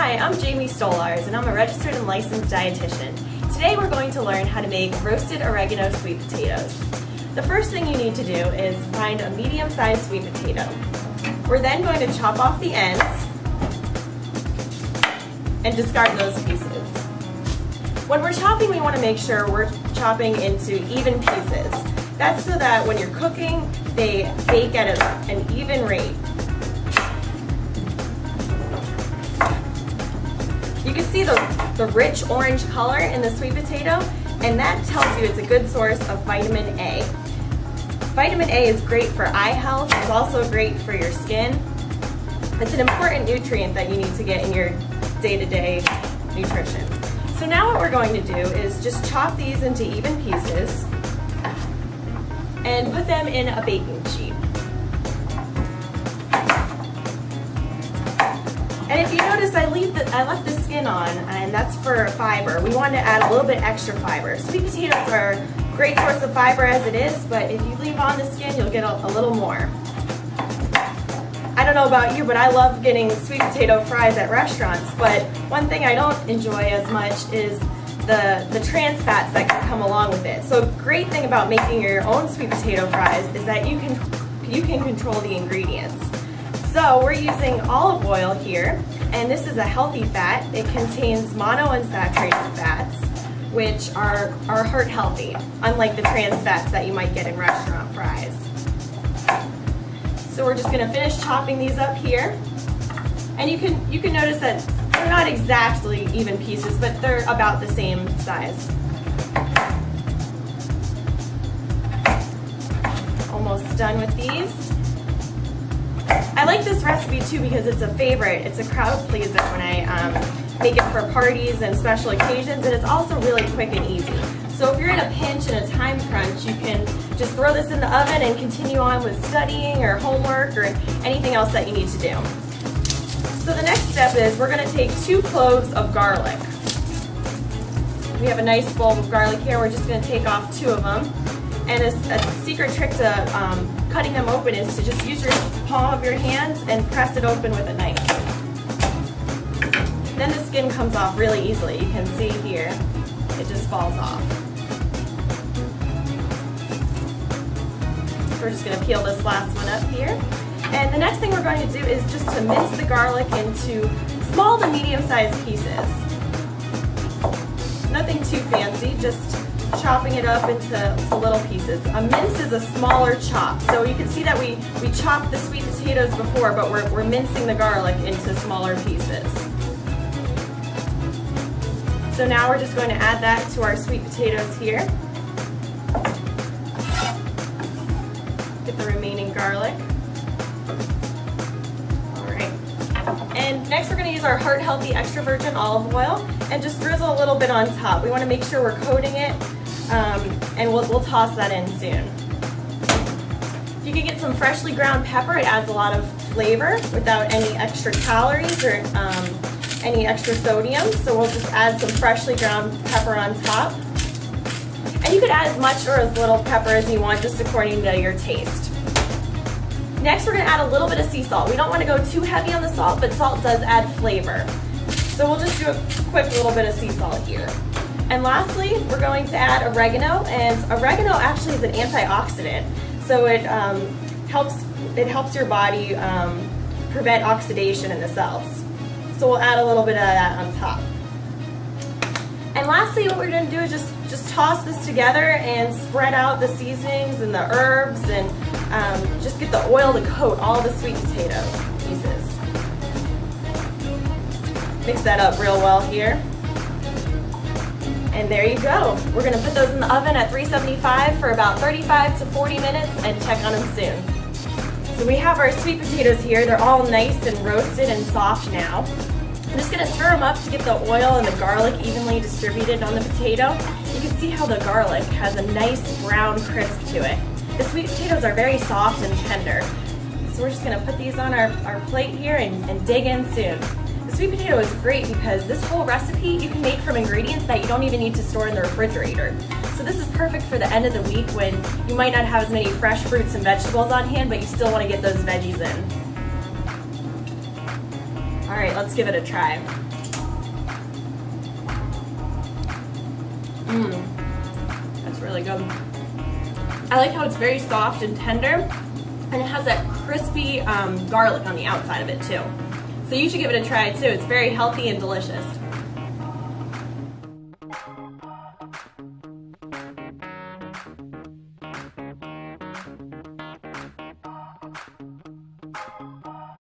Hi, I'm Jamie Stolarz and I'm a registered and licensed dietitian. Today we're going to learn how to make roasted oregano sweet potatoes. The first thing you need to do is find a medium-sized sweet potato. We're then going to chop off the ends and discard those pieces. When we're chopping, we want to make sure we're chopping into even pieces. That's so that when you're cooking, they bake at an even rate. You can see the rich orange color in the sweet potato, and that tells you it's a good source of vitamin A. Vitamin A is great for eye health. It's also great for your skin. It's an important nutrient that you need to get in your day-to-day nutrition. So now what we're going to do is just chop these into even pieces and put them in a baking sheet. And if you notice, I left the skin on, and that's for fiber. We want to add a little bit extra fiber. Sweet potatoes are a great source of fiber as it is, but if you leave on the skin, you'll get a little more. I don't know about you, but I love getting sweet potato fries at restaurants, but one thing I don't enjoy as much is the trans fats that can come along with it. So a great thing about making your own sweet potato fries is that you can control the ingredients. So we're using olive oil here, and this is a healthy fat. It contains monounsaturated fats, which are heart healthy, unlike the trans fats that you might get in restaurant fries. So we're just going to finish chopping these up here, and you can notice that they're not exactly even pieces, but they're about the same size. Almost done with these. I like this recipe too because it's a favorite. It's a crowd pleaser when I make it for parties and special occasions, and it's also really quick and easy. So if you're in a pinch and a time crunch, you can just throw this in the oven and continue on with studying or homework or anything else that you need to do. So the next step is we're going to take 2 cloves of garlic. We have a nice bowl of garlic here. We're just going to take off 2 of them. And a secret trick to cutting them open is to just use your palm of your hands and press it open with a knife. Then the skin comes off really easily. You can see here, it just falls off. So we're just going to peel this last one up here. And the next thing we're going to do is just to mince the garlic into small to medium-sized pieces. Nothing too fancy, just chopping it up into little pieces. A mince is a smaller chop, so you can see that we chopped the sweet potatoes before, but we're mincing the garlic into smaller pieces. So now we're just going to add that to our sweet potatoes here. Get the remaining garlic. Alright. And next we're going to use our heart healthy extra virgin olive oil and just drizzle a little bit on top. We want to make sure we're coating it. And we'll toss that in soon. You can get some freshly ground pepper. It adds a lot of flavor without any extra calories or any extra sodium. So we'll just add some freshly ground pepper on top. And you could add as much or as little pepper as you want, just according to your taste. Next, we're going to add a little bit of sea salt. We don't want to go too heavy on the salt, but salt does add flavor. So we'll just do a quick little bit of sea salt here. And lastly, we're going to add oregano, and oregano actually is an antioxidant, so it helps your body prevent oxidation in the cells. So we'll add a little bit of that on top. And lastly, what we're going to do is just toss this together and spread out the seasonings and the herbs, and just get the oil to coat all the sweet potato pieces. Mix that up real well here. And there you go. We're going to put those in the oven at 375 for about 35 to 40 minutes and check on them soon. So we have our sweet potatoes here. They're all nice and roasted and soft now. I'm just going to stir them up to get the oil and the garlic evenly distributed on the potato. You can see how the garlic has a nice brown crisp to it. The sweet potatoes are very soft and tender. So we're just going to put these on our plate here and dig in soon. The sweet potato is great because this whole recipe you can make from ingredients that you don't even need to store in the refrigerator. So this is perfect for the end of the week when you might not have as many fresh fruits and vegetables on hand, but you still want to get those veggies in. All right, let's give it a try. That's really good. I like how it's very soft and tender, and it has that crispy garlic on the outside of it too. So you should give it a try too. It's very healthy and delicious.